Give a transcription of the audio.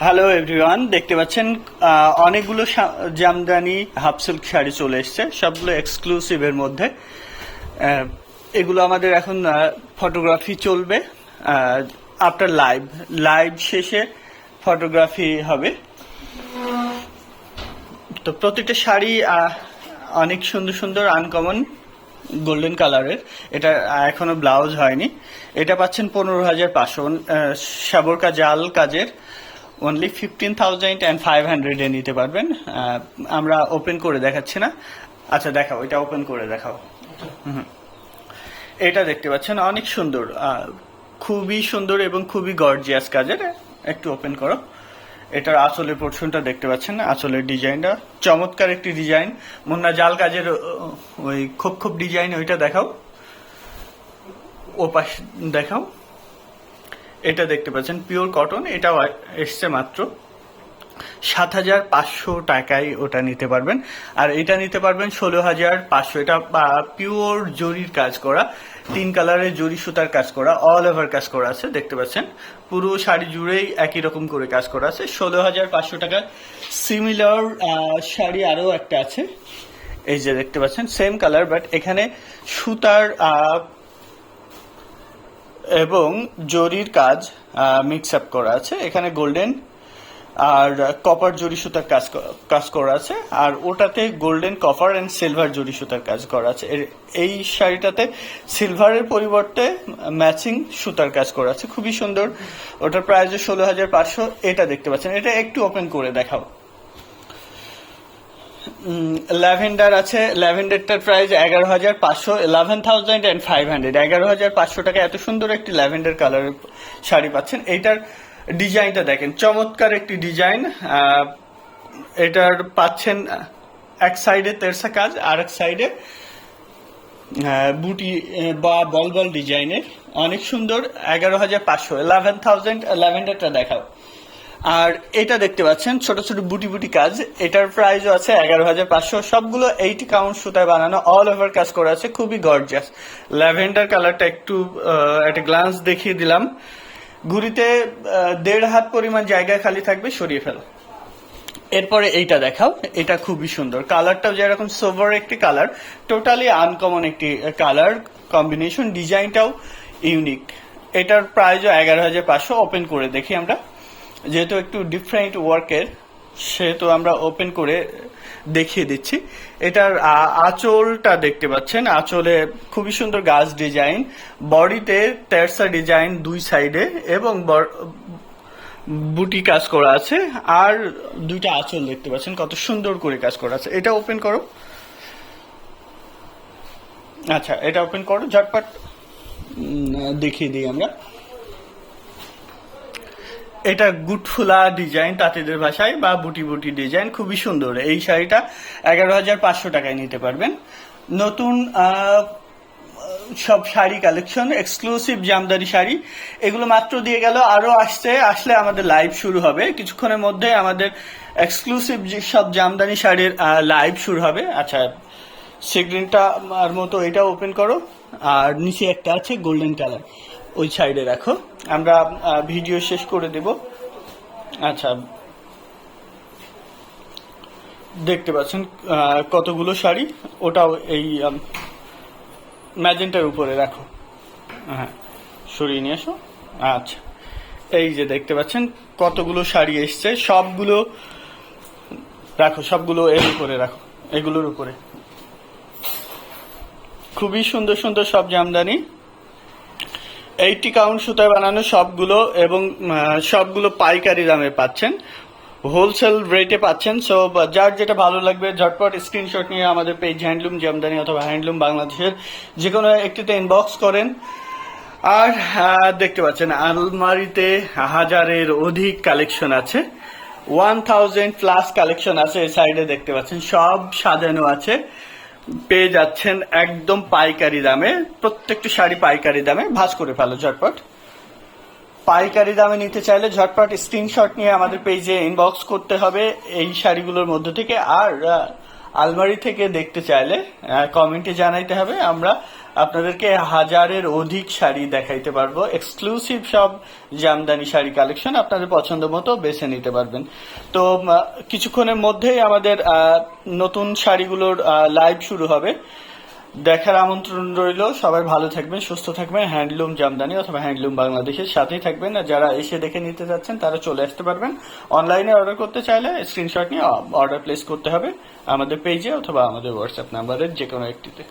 Hello everyone, দেখতে পাচ্ছেন অনেকগুলো জামদানি হাফ সিল্ক শাড়ি চলে এসছে, সবগুলো এক্সক্লুসিভের মধ্যে। এগুলো আমাদের এখন ফটোগ্রাফি চলবে। আফটার লাইভ শেষে ফটোগ্রাফি হবে। তো প্রত্যেকটা শাড়ি অনেক সুন্দর সুন্দর আনকমন গোল্ডেন কালারের। এটা এখনো ব্লাউজ হয়নি। এটা পাচ্ছেন 15,500 সাবরকা জাল কাজের, অনলি 15,500 নিতে পারবেন। আমরা ওপেন করে দেখাচ্ছি না। আচ্ছা দেখাও, এটা ওপেন করে দেখাও। এটা দেখতে পাচ্ছেন অনেক সুন্দর, খুবই সুন্দর এবং খুবই গর্জিয়াস কাজের। একটু ওপেন করো। এটার আঁচলের পোর্শনটা দেখতে পাচ্ছেন, আঁচলের ডিজাইনটা চমৎকার একটি ডিজাইন। মুন্না জাল কাজের ওই খোপ খোপ ডিজাইন, ওইটা দেখাও। ও পাশ দেখাও। এটা দেখতে পাচ্ছেন পিওর কটন, এটাও এসছে মাত্র 7,500 টাকায়। ওটা নিতে পারবেন। আর এটা নিতে পারবেন 16,500। এটা পিওর জরির কাজ করা, 3 কালারের জরি সুতার কাজ করা, অল ওভার কাজ করা আছে। দেখতে পাচ্ছেন পুরো শাড়ি জুড়েই একই রকম করে কাজ করা আছে। 16,500 টাকা। সিমিলার শাড়ি আরও একটা আছে, এই যে দেখতে পাচ্ছেন সেম কালার, বাট এখানে সুতার এবং জরির কাজ মিক্স আপ করা আছে। এখানে গোল্ডেন আর কপার জরি সুতার কাজ করা আছে, আর ওটাতে গোল্ডেন, কপার এন্ড সিলভার জরি সুতার কাজ করা আছে। এই শাড়িটাতে সিলভারের পরিবর্তে ম্যাচিং সুতার কাজ করা আছে, খুবই সুন্দর। ওটার প্রাইস 16,500। এটা দেখতে পাচ্ছেন, এটা একটু ওপেন করে দেখাও। ল্যাভেন্ডার আছে, ল্যাভেন্ডারটার প্রাইস 11,500, 11,500। 11,500 টাকা এত সুন্দর একটি ল্যাভেন্ডার কালারের শাড়ি পাচ্ছেন। এইটার ডিজাইনটা দেখেন, চমৎকার একটি ডিজাইন। এটার পাচ্ছেন এক সাইডে তেরসা কাজ, আর এক সাইডে বুটি বা বল বল ডিজাইনের, অনেক সুন্দর। 11,500, 11,000। ল্যাভেন্ডারটা দেখাও। আর এটা দেখতে পাচ্ছেন ছোট ছোট বুটি বুটি কাজ, এটার প্রাইসও আছে 11,500। সবগুলো 80 কাউন্ট সুতায় বানানো, অল ওভার কাজ করা আছে, খুবই গর্জিয়াস। ল্যাভেন্ডার কালারটা একটু একটা গ্লান্স দেখিয়ে দিলাম। ঘুড়িতে 1.5 হাত পরিমাণ জায়গায় খালি থাকবে, সরিয়ে ফেলো। এরপরে এইটা দেখাও। এটা খুবই সুন্দর, কালারটাও যেরকম সোভার একটি কালার, টোটালি আনকমন একটি কালার কম্বিনেশন, ডিজাইনটাও ইউনিক। এটার প্রাইসও 11,500। ওপেন করে দেখি আমরা, যেহেতু একটু ডিফারেন্ট ওয়ার্কের, সেহেতু আমরা ওপেন করে দেখিয়ে দিচ্ছি। এটার আঁচলটা দেখতে পাচ্ছেন, আঁচলে খুবই সুন্দর গাছ ডিজাইন, বডিতে তেরসা ডিজাইন দুই সাইডে, এবং বুটি কাজ করা আছে। আর দুইটা আঁচল দেখতে পাচ্ছেন কত সুন্দর করে কাজ করা আছে। এটা ওপেন করো। আচ্ছা, এটা ওপেন করো, ঝটপট দেখিয়ে দিই আমরা। এটা গুটফুলা ডিজাইন তাঁতিদের ভাষায়, বা বুটি বুটি ডিজাইন, খুবই সুন্দর। এই শাড়িটা 11,500 টাকায় নিতে পারবেন। নতুন সব শাড়ি কালেকশন, এক্সক্লুসিভ জামদানি শাড়ি, এগুলো মাত্র দিয়ে গেল। আরো আসলে আমাদের লাইভ শুরু হবে কিছুক্ষণের মধ্যে। আমাদের এক্সক্লুসিভ সব জামদানি শাড়ির লাইভ শুরু হবে। আচ্ছা, সিগ্রিনটা আর মতো এটা ওপেন করো। আর নিচে একটা আছে গোল্ডেন কালার, ওই সাইডে রাখো, আমরা ভিডিও শেষ করে দেব। আচ্ছা, দেখতে পাচ্ছেন কতগুলো শাড়ি, ওটাও এই ম্যাজেন্টার উপরে রাখো। হ্যাঁ, সরিয়ে নিয়ে আসো। আচ্ছা, এই যে দেখতে পাচ্ছেন কতগুলো শাড়ি এসছে, সবগুলো রাখো, সবগুলো এর উপরে রাখো, এগুলোর উপরে। খুবই সুন্দর সুন্দর সব জামদানি, 80 কাউন্ট সুতায় বানানো সবগুলো, এবং সবগুলো পাইকারি দামে পাচ্ছেন, হোলসেল রেটে পাচ্ছেন। সো যার যেটা ভালো লাগবে ঝটপট স্ক্রিনশট নিয়ে আমাদের পেজ হ্যান্ডলুম জামদানি অথবা হ্যান্ডলুম বাংলাদেশের যে কোনো একটিতে ইনবক্স করেন। আর দেখতে পাচ্ছেন আলমারিতে 1000-এর অধিক কালেকশন আছে, 1000+ কালেকশন আছে। এই সাইডে দেখতে পাচ্ছেন সব সাজানো আছে, পেয়ে যাচ্ছেন একদম পাইকারি দামে। প্রত্যেকটি শাড়ি পাইকারি দামে, ভাঁজ করে ফেলো ঝটপট। পাইকারি দামে নিতে চাইলে ঝটপট স্ক্রিনশট নিয়ে আমাদের পেজে ইনবক্স করতে হবে এই শাড়িগুলোর মধ্য থেকে। আর আলমারি থেকে দেখতে চাইলে কমেন্টে জানাইতে হবে, আমরা আপনাদেরকে হাজারের অধিক শাড়ি দেখাইতে পারবো। এক্সক্লুসিভ সব জামদানি শাড়ি কালেকশন আপনাদের পছন্দ মতো বেছে নিতে পারবেন। তো কিছুক্ষণের মধ্যেই আমাদের নতুন শাড়িগুলোর লাইভ শুরু হবে, দেখার আমন্ত্রণ রইল। সবাই ভালো থাকবেন, সুস্থ থাকবেন। হ্যান্ডলুম জামদানি অথবা হ্যান্ডলুম বাংলাদেশের সাথেই থাকবেন। আর যারা এসে দেখে নিতে যাচ্ছেন তারা চলে আসতে পারবেন। অনলাইনে অর্ডার করতে চাইলে স্ক্রিনশট নিয়ে অর্ডার প্লেস করতে হবে আমাদের পেজে অথবা আমাদের হোয়াটসঅ্যাপ নাম্বারের যে কোনো একটিতে।